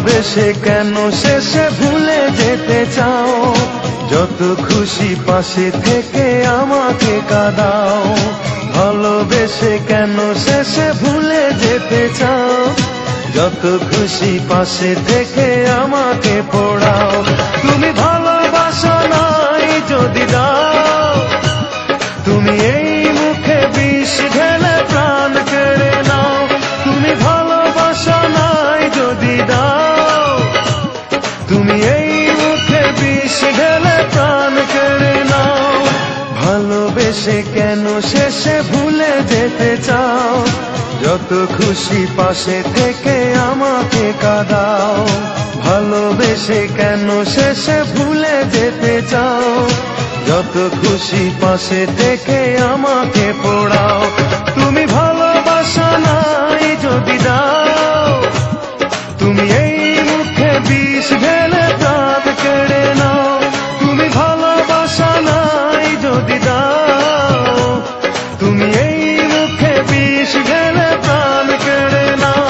ভালোবেসে কেন শেষে ভুলে যেতে চাও? যত খুশি পাশে থেকে আমাকে কাঁদাও। ভালোবেসে কেন শেষে ভুলে যেতে চাও? যত খুশি পাশে থেকে আমাকে পোড়াও। তুমি ভালোবাসা নাই যদি দাও, তুমি এই মুখে বিষ ঢেলে প্রাণ কেড়ে নাও। তুমি ভালোবাসা নাই যদি দাও, তুমি এই মুখে বিষ ঢেলে প্রাণ কেড়ে নাও। ভালোবেসে কেন শেষে ভুলে যেতে চাও? যত খুশি পাশে থেকে আমাকে কাঁদাও। ভালোবেসে কেন শেষে ভুলে যেতে চাও? যত খুশি পাশে থেকে আমাকে পোড়াও। তুমি ভালোবাসা নাই যদি দাও, তুমি এই মুখে বিষ ঢেলে প্রাণ কেড়ে নাও। তুমি ভালোবাসা নাই যদি দাও, তুমি এই মুখে বিষ ঢেলে প্রাণ কেড়ে নাও।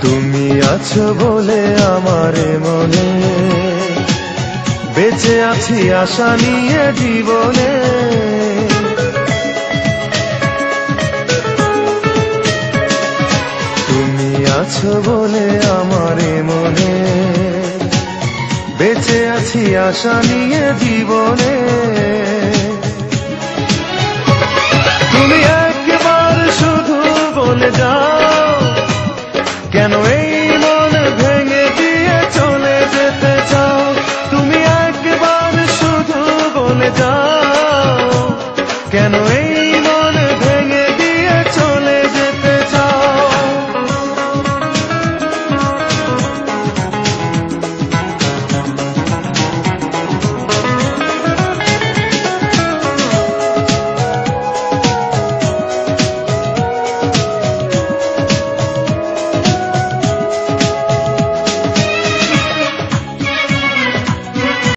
তুমি আছো বলে আমার মনে বেঁচে আছি আশা নিয়ে জীবনে। তুমি আছো বলে আমার মনে বেঁচে আছি আশা নিয়ে জীবনে। তুমি একবার শুধু বলে যাও, কেন এই মন ভেঙে দিয়ে চলে যেতে চাও? তুমি একবার শুধু বলে যাও, কেন